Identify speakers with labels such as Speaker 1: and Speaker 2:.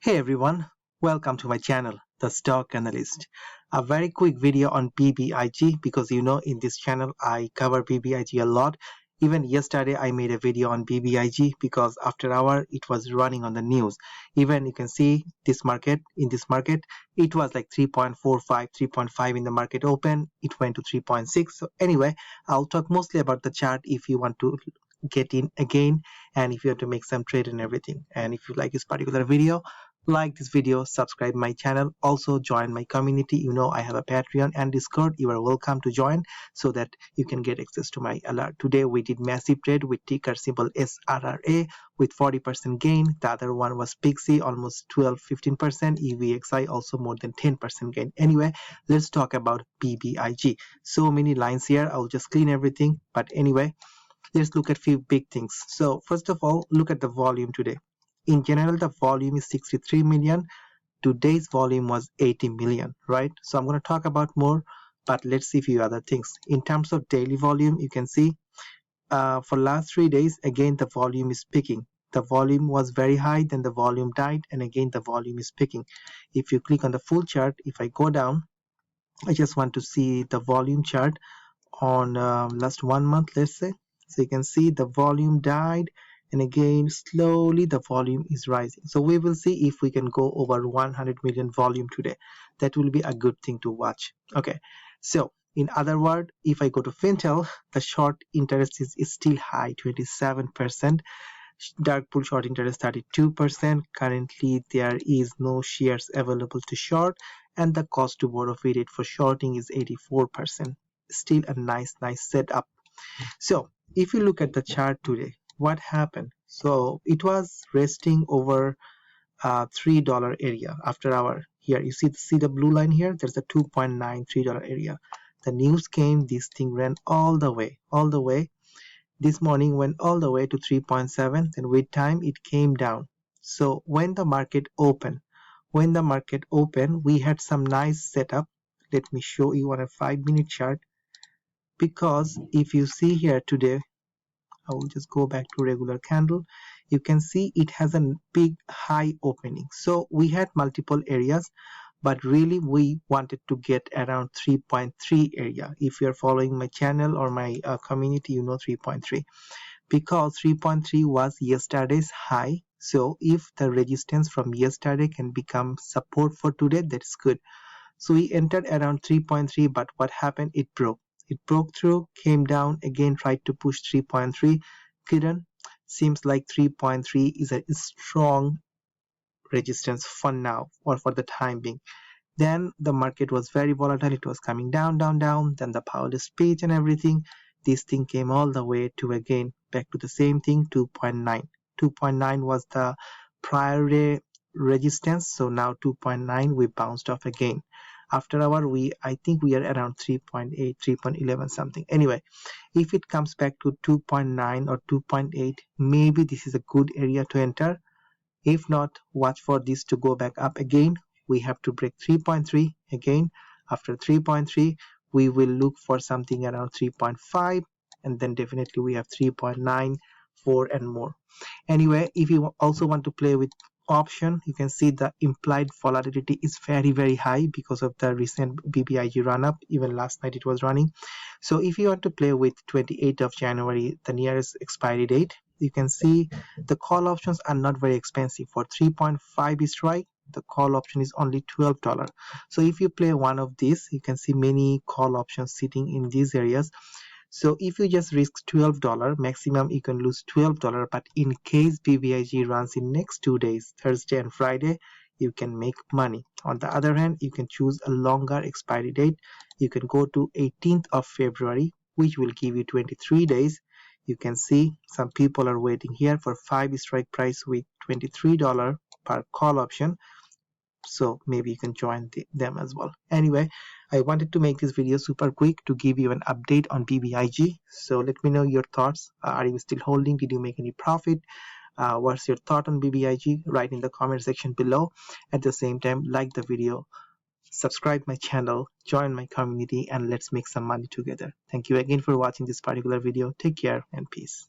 Speaker 1: Hey everyone, welcome to my channel, The Stock Analyst. A very quick video on BBIG because in this channel I cover BBIG a lot. Even yesterday I made a video on BBIG because after hour it was running on the news. Even you can see in this market it was like 3.45, 3.5 in the market open. It went to 3.6. So anyway, I'll talk mostly about the chart if you want to get in again and if you want to make some trade and everything. And if you like this particular video, like this video, subscribe my channel, also join my community. I have a Patreon and Discord. You are welcome to join so that you can get access to my alert. Today we did massive trade with ticker symbol SRRA with 40% gain. The other one was Pixie, almost 12-15%. EVXI also more than 10% gain. Anyway, let's talk about BBIG. So many lines here, I'll just clean everything. But anyway, let's look at few big things. So first of all, look at the volume today. In general, the volume is 63 million. Today's volume was 80 million, right? So I'm going to talk about more, but let's see a few other things. In terms of daily volume, you can see for last 3 days, again, the volume is picking. The volume was very high, then the volume died, and again, the volume is picking. If you click on the full chart, if I go down, I just want to see the volume chart on last 1 month, let's say. So you can see the volume died, and again slowly the volume is rising. So we will see if we can go over 100 million volume today. That will be a good thing to watch. Okay, so in other words, if I go to Fintel, the short interest is still high, 27%. Dark pool short interest 32%. Currently there is no shares available to short, and the cost to borrow fee rate for shorting is 84%. Still a nice setup. So if you look at the chart today, what happened? So it was resting over $3 area after our here. You see the blue line here. There's a $2.93 area. The news came. This thing ran all the way. This morning went all the way to 3.7. Then with time it came down. So when the market opened, we had some nice setup. Let me show you on a 5-minute chart. Because if you see here today, I will just go back to regular candle. You can see it has a big high opening. So we had multiple areas, but really we wanted to get around 3.3 area. If you're following my channel or my community, 3.3, because 3.3 was yesterday's high. So if the resistance from yesterday can become support for today, that's good. So we entered around 3.3, but what happened? It broke through, came down again, tried to push 3.3, couldn't. Seems like 3.3 is a strong resistance for now or for the time being. Then the market was very volatile. It was coming down. Then the Powell speech and everything, this thing came all the way to again back to the same thing, 2.9. 2.9 was the prior day resistance. So now 2.9 we bounced off again. After hour, I think we are around 3.8, 3.11 something. Anyway, if it comes back to 2.9 or 2.8, maybe this is a good area to enter. If not, watch for this to go back up again. We have to break 3.3 again. After 3.3, we will look for something around 3.5, and then definitely we have 3.9, 4 and more. Anyway, if you also want to play with option, you can see the implied volatility is very high because of the recent BBIG run up. Even last night it was running. So if you want to play with 28th of January, the nearest expiry date, you can see the call options are not very expensive. For 3.5 strike, the call option is only $12. So if you play one of these, you can see many call options sitting in these areas. So if you just risk $12, maximum you can lose $12, but in case BBIG runs in next 2 days, Thursday and Friday, you can make money. On the other hand, you can choose a longer expiry date. You can go to 18th of February, which will give you 23 days. You can see some people are waiting here for 5 strike price with $23 per call option. So maybe you can join them as well. Anyway, I wanted to make this video super quick to give you an update on BBIG. So let me know your thoughts. Are you still holding? Did you make any profit? What's your thought on BBIG? Write in the comment section below. At the same time, like the video, subscribe my channel, join my community, and let's make some money together. Thank you again for watching this particular video. Take care and peace.